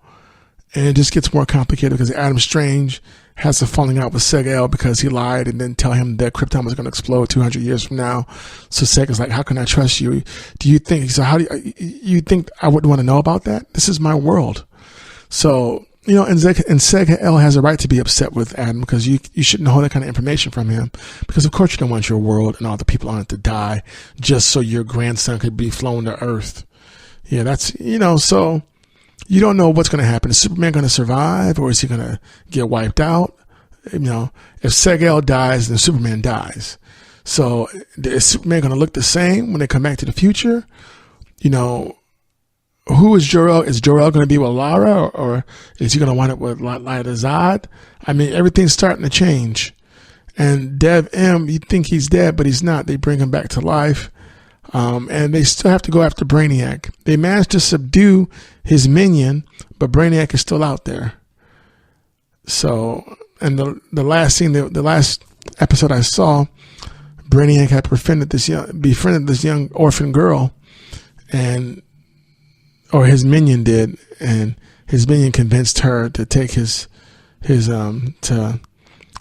And it just gets more complicated because Adam Strange has a falling out with Seg-El because he lied and didn't tell him that Krypton was going to explode 200 years from now. So Seg is like, how can I trust you? Do you think think I would want to know about that? This is my world. So, and Seg-El has a right to be upset with Adam because you shouldn't hold that kind of information from him because of course you don't want your world and all the people on it to die just so your grandson could be flown to Earth. Yeah, that's, so you don't know what's going to happen. Is Superman going to survive or is he going to get wiped out? If Seg-El dies, then Superman dies. So is Superman going to look the same when they come back to the future? Who is Jor-El? Is Jor-El going to be with Lara or is he going to wind up with Lyda Zod? I mean, everything's starting to change. And Dev M, you think he's dead, but he's not. They bring him back to life. And they still have to go after Brainiac. They managed to subdue his minion, but Brainiac is still out there. So, and the last scene, the last episode I saw, Brainiac had befriended this young orphan girl, or his minion did, and his minion convinced her to take to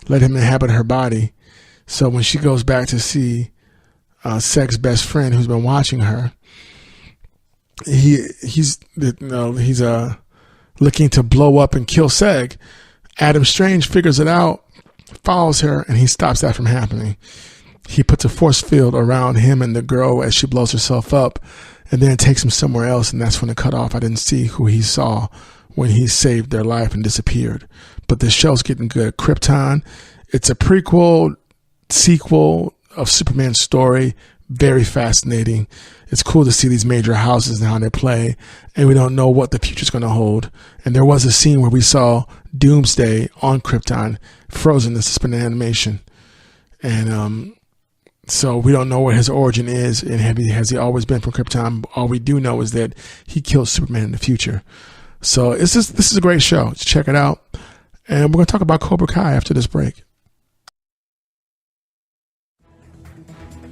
let him inhabit her body. So when she goes back to see Seg's best friend who's been watching her, he's looking to blow up and kill Seg. Adam Strange figures it out, follows her, and he stops that from happening. He puts a force field around him and the girl as she blows herself up, and then takes him somewhere else, and that's when it cut off. I didn't see who he saw when he saved their life and disappeared. But the show's getting good. Krypton, it's a sequel of Superman's story. Very fascinating. It's cool to see these major houses and how they play, and we don't know what the future's going to hold. And there was a scene where we saw Doomsday on Krypton, frozen in suspended animation. And so we don't know what his origin is, and has he always been from Krypton? All we do know is that he killed Superman in the future. So this is a great show. Check it out. And we're going to talk about Cobra Kai after this break.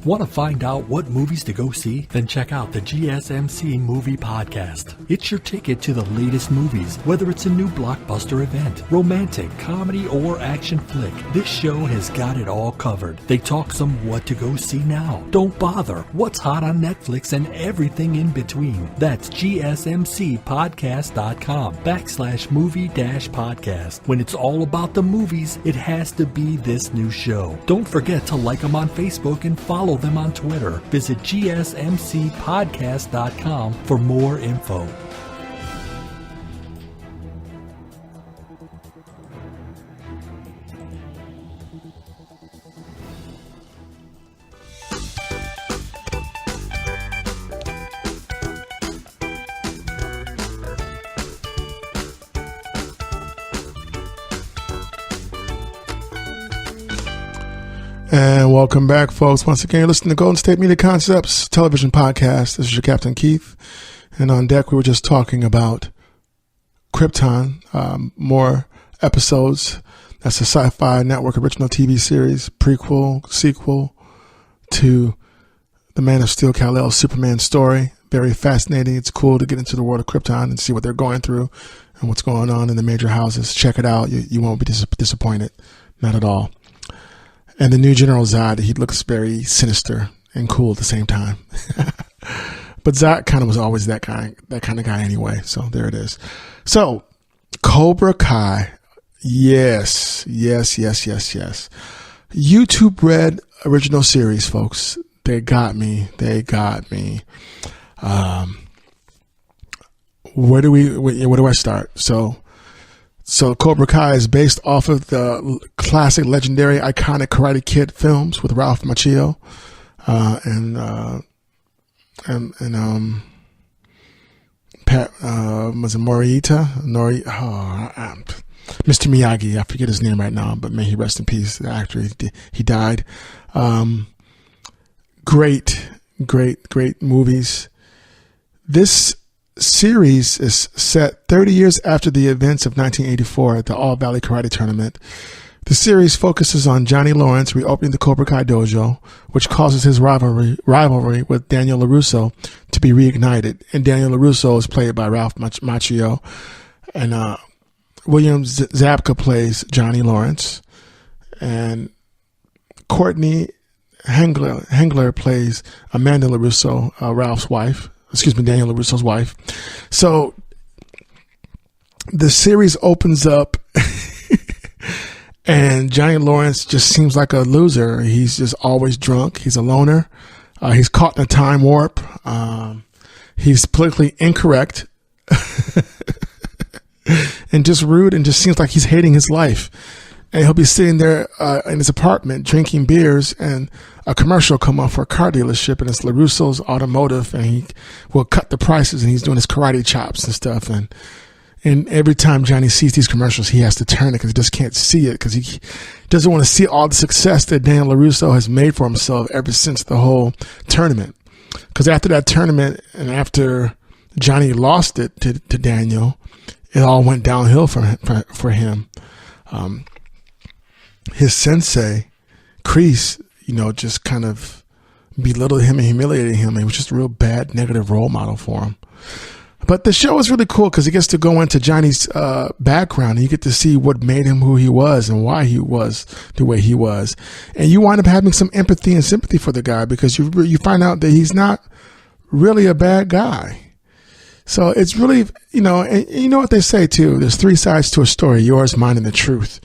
Want to find out what movies to go see? Then check out the GSMC Movie Podcast. It's your ticket to the latest movies, whether it's a new blockbuster event, romantic, comedy, or action flick. This show has got it all covered. They talk some what to go see now, don't bother, what's hot on Netflix, and everything in between. That's gsmcpodcast.com/movie-podcast. When it's all about the movies, it has to be this new show. Don't forget to like them on Facebook and follow them on Twitter. Visit gsmcpodcast.com for more info. And welcome back, folks. Once again, you're listening to Golden State Media Concepts television podcast. This is your Captain Keith. And on deck, we were just talking about Krypton, more episodes. That's a Sci-Fi Network original TV series, prequel, sequel to the Man of Steel Kal-El Superman story. Very fascinating. It's cool to get into the world of Krypton and see what they're going through and what's going on in the major houses. Check it out. You won't be disappointed. Not at all. And the new General Zod, he looks very sinister and cool at the same time. But Zod kind of was always that kind of guy anyway. So there it is. So Cobra Kai. Yes. YouTube Red original series, folks. They got me. Where do I start? So Cobra Kai is based off of the classic, legendary, iconic Karate Kid films with Ralph Macchio, and Pat, was it Morita? Mr. Miyagi. I forget his name right now, but may he rest in peace. The actor, he died. Great movies. This series is set 30 years after the events of 1984 at the All Valley Karate Tournament. The series focuses on Johnny Lawrence reopening the Cobra Kai dojo, which causes his rivalry with Daniel LaRusso to be reignited. And Daniel LaRusso is played by Ralph Macchio. And William Zabka plays Johnny Lawrence. And Courtney Hengler plays Amanda LaRusso, Ralph's wife. Daniel LaRusso's wife. So the series opens up and Johnny Lawrence just seems like a loser. He's just always drunk. He's a loner. He's caught in a time warp. He's politically incorrect and just rude, and just seems like he's hating his life. And he'll be sitting there in his apartment drinking beers, and a commercial come on for a car dealership, and it's LaRusso's Automotive, and he will cut the prices, and he's doing his karate chops and stuff. And every time Johnny sees these commercials, he has to turn it because he just can't see it, because he doesn't want to see all the success that Daniel LaRusso has made for himself ever since the whole tournament. Because after that tournament, and after Johnny lost it to Daniel, it all went downhill for him. His sensei, Kreese, just kind of belittled him and humiliated him. He was just a real bad, negative role model for him. But the show is really cool because he gets to go into Johnny's background, and you get to see what made him who he was and why he was the way he was. And you wind up having some empathy and sympathy for the guy, because you find out that he's not really a bad guy. So it's really, and you know what they say too, there's three sides to a story: yours, mine, and the truth.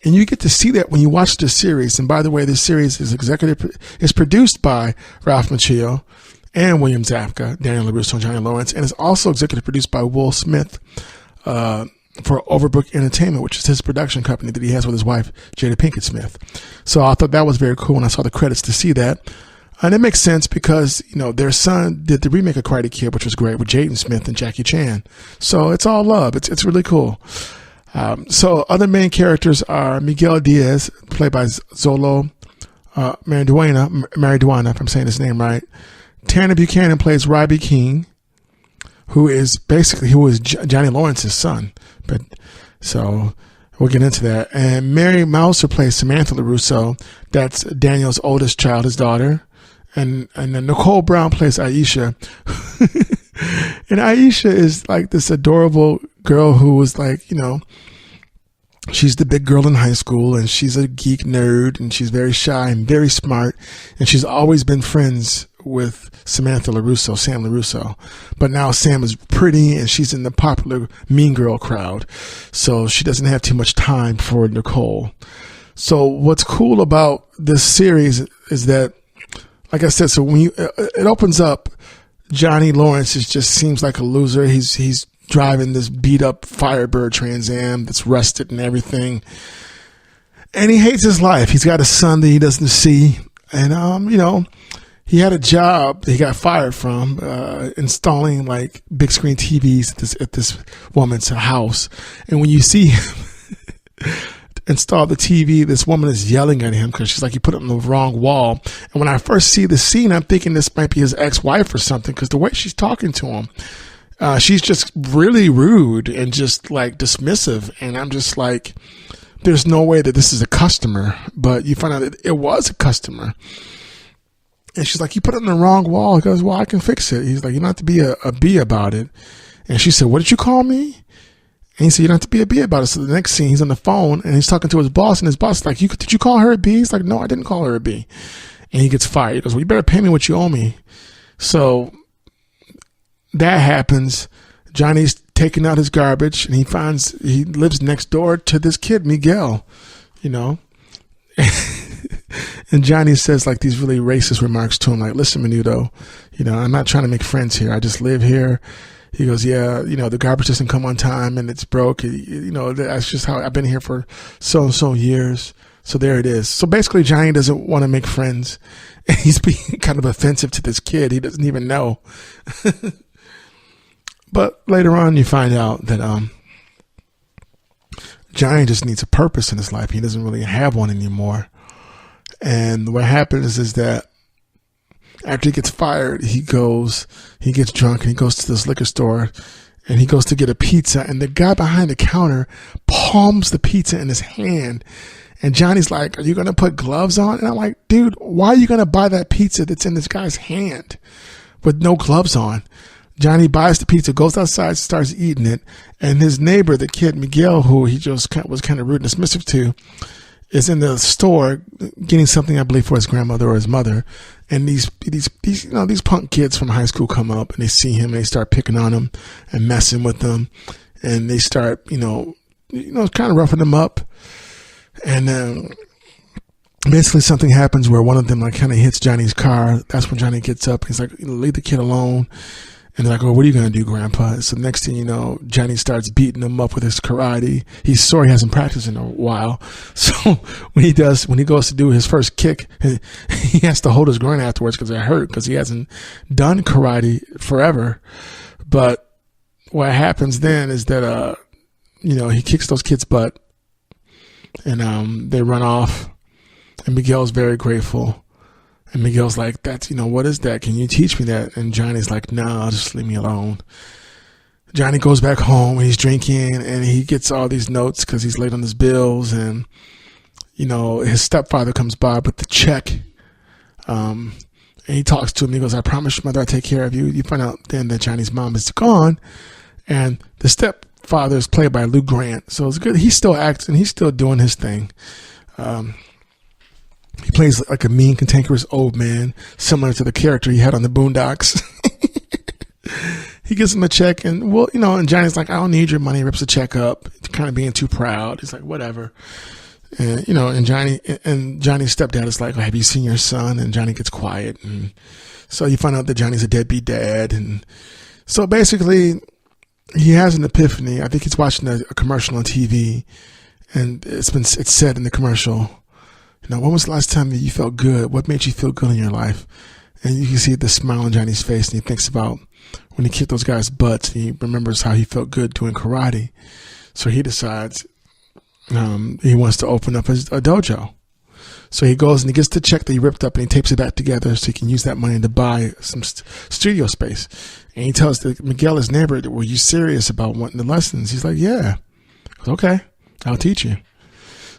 And you get to see that when you watch the series. And by the way, this series is produced by Ralph Macchio and William Zabka, Daniel LaRusso, and Johnny Lawrence. And it's also executive produced by Will Smith for Overbrook Entertainment, which is his production company that he has with his wife, Jada Pinkett Smith. So I thought that was very cool when I saw the credits to see that. And it makes sense because, their son did the remake of Karate Kid, which was great, with Jaden Smith and Jackie Chan. So it's all love. It's really cool. So other main characters are Miguel Diaz, played by Zolo Mariduena, if I'm saying his name right. Tanner Buchanan plays Robbie King, who is Johnny Lawrence's son. But so we'll get into that. And Mary Mouser plays Samantha LaRusso. That's Daniel's oldest child, his daughter. And then Nicole Brown plays Aisha. And Aisha is like this adorable girl who was like, you know, she's the big girl in high school, and she's a geek nerd, and she's very shy and very smart. And she's always been friends with Sam LaRusso. But now Sam is pretty, and she's in the popular mean girl crowd. So she doesn't have too much time for Nicole. So what's cool about this series is that, like I said, so when it opens up, Johnny Lawrence just seems like a loser. He's driving this beat up Firebird Trans Am that's rusted and everything. And he hates his life. He's got a son that he doesn't see. And, you know, he had a job that he got fired from, installing like big screen TVs at this woman's house. And when you see him install the TV, this woman is yelling at him because she's like, he put it on the wrong wall. And when I first see the scene, I'm thinking this might be his ex-wife or something, because the way she's talking to him, she's just really rude and just like dismissive. And I'm just like, there's no way that this is a customer. But you find out that it was a customer. And she's like, you put it on the wrong wall. He goes, well, I can fix it. He's like, you don't have to be a bee about it. And she said, what did you call me? And he said, you don't have to be a bee about it. So the next scene, he's on the phone and he's talking to his boss, and his boss is like, did you call her a bee? He's like, no, I didn't call her a bee. And he gets fired. He goes, well, you better pay me what you owe me. So that happens. Johnny's taking out his garbage, and he lives next door to this kid, Miguel, you know. And Johnny says like these really racist remarks to him, like, listen, Menudo, you know, I'm not trying to make friends here. I just live here. He goes, yeah, you know, the garbage doesn't come on time and it's broke. You know, that's just how I've been here for so and so years. So there it is. So basically Johnny doesn't want to make friends, and he's being kind of offensive to this kid he doesn't even know. But later on you find out that Johnny just needs a purpose in his life. He doesn't really have one anymore. And what happens is that after he gets fired, he gets drunk, and he goes to this liquor store, and he goes to get a pizza, and the guy behind the counter palms the pizza in his hand. And Johnny's like, are you going to put gloves on? And I'm like, dude, why are you going to buy that pizza that's in this guy's hand with no gloves on? Johnny buys the pizza, goes outside, starts eating it. And his neighbor, the kid Miguel, who he just was kind of rude and dismissive to, is in the store getting something, I believe, for his grandmother or his mother. And these you know, these punk kids from high school come up, and they see him, and they start picking on him and messing with him. And they start, you know, kind of roughing him up. And then basically something happens where one of them like kind of hits Johnny's car. That's when Johnny gets up. He's like, leave the kid alone. And they're like, oh, what are you going to do, Grandpa? So next thing you know, Johnny starts beating him up with his karate. He's sorry he hasn't practiced in a while. So when he goes to do his first kick, he has to hold his groin afterwards because it hurt, because he hasn't done karate forever. But what happens then is that, you know, he kicks those kids' butt, and they run off, and Miguel's very grateful. And Miguel's like, that's, you know, what is that? Can you teach me that? And Johnny's like, no, just leave me alone. Johnny goes back home, and he's drinking, and he gets all these notes because he's late on his bills. And, you know, his stepfather comes by with the check. And he talks to him. He goes, I promise your mother I'll take care of you. You find out then that Johnny's mom is gone. And the stepfather is played by Lou Grant. So it's good. He still acts, and he's still doing his thing. He plays like a mean, cantankerous old man, similar to the character he had on the Boondocks. He gives him a check, and, well, you know, and Johnny's like, I don't need your money. He rips the check up, kind of being too proud. He's like, whatever. And, you know, and Johnny's stepdad is like, have you seen your son? And Johnny gets quiet. And so you find out that Johnny's a deadbeat dad. And so basically he has an epiphany. I think he's watching a commercial on TV, and it's said in the commercial, you know, when was the last time that you felt good? What made you feel good in your life? And you can see the smile on Johnny's face, and he thinks about when he kicked those guys' butts. And he remembers how he felt good doing karate. So he decides he wants to open up a dojo. So he goes and he gets the check that he ripped up, and he tapes it back together so he can use that money to buy some studio space. And he tells Miguel, his neighbor, were you serious about wanting the lessons? He's like, yeah. Goes, okay, I'll teach you.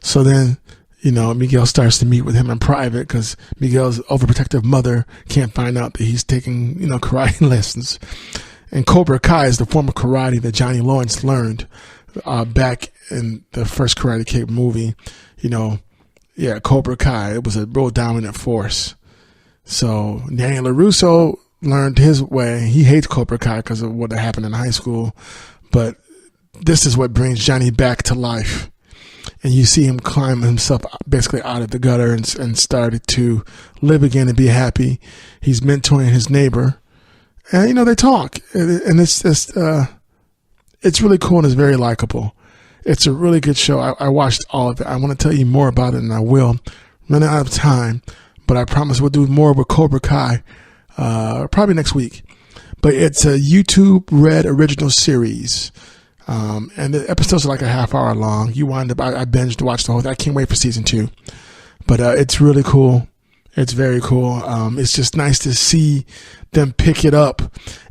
So then, Miguel starts to meet with him in private because Miguel's overprotective mother can't find out that he's taking, karate lessons. And Cobra Kai is the form of karate that Johnny Lawrence learned back in the first Karate Kid movie. Cobra Kai, it was a real dominant force. So Daniel LaRusso learned his way. He hates Cobra Kai because of what happened in high school. But this is what brings Johnny back to life. And you see him climb himself basically out of the gutter and started to live again and be happy. He's mentoring his neighbor. And, they talk. And it's just, it's really cool and it's very likable. It's a really good show. I watched all of it. I want to tell you more about it, and I will. Running out of time, but I promise we'll do more with Cobra Kai probably next week. But it's a YouTube Red original series. And the episodes are like a half hour long. I binged watched the whole thing. I can't wait for season 2. But it's really cool. It's very cool. It's just nice to see them pick it up.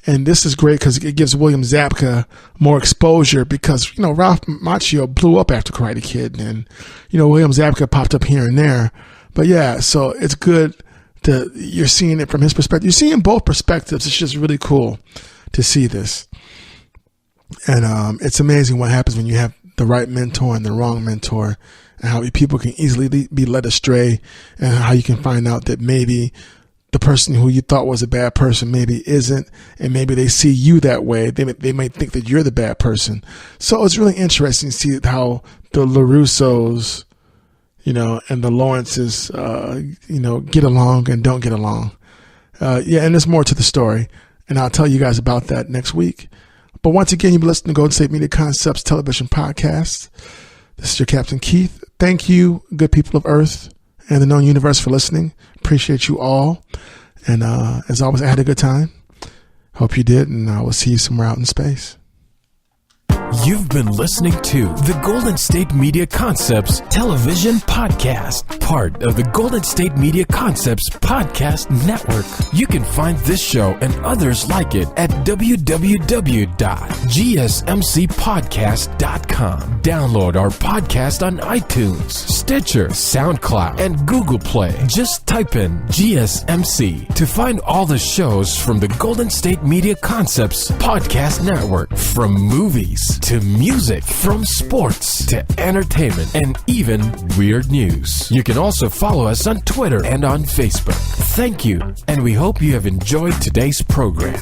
And this is great because it gives William Zabka more exposure because, Ralph Macchio blew up after Karate Kid. And, William Zabka popped up here and there. But yeah, so it's good you're seeing it from his perspective. You're seeing both perspectives. It's just really cool to see this. And it's amazing what happens when you have the right mentor and the wrong mentor, and how people can easily be led astray, and how you can find out that maybe the person who you thought was a bad person maybe isn't, and maybe they see you that way. They might think that you're the bad person. So it's really interesting to see how the LaRussos, and the Lawrences, get along and don't get along. And there's more to the story, and I'll tell you guys about that next week. But once again, you've been listening to Golden State Media Concepts Television Podcast. This is your Captain Keith. Thank you, good people of Earth and the known universe, for listening. Appreciate you all. And as always, I had a good time. Hope you did, and I will see you somewhere out in space. You've been listening to the Golden State Media Concepts Television Podcast, part of the Golden State Media Concepts Podcast Network. You can find this show and others like it at www.gsmcpodcast.com. Download our podcast on iTunes, Stitcher, SoundCloud, and Google Play. Just type in GSMC to find all the shows from the Golden State Media Concepts Podcast Network, from movies to music, from sports to entertainment, and even weird news. You can also follow us on Twitter and on Facebook. Thank you, and we hope you have enjoyed today's program.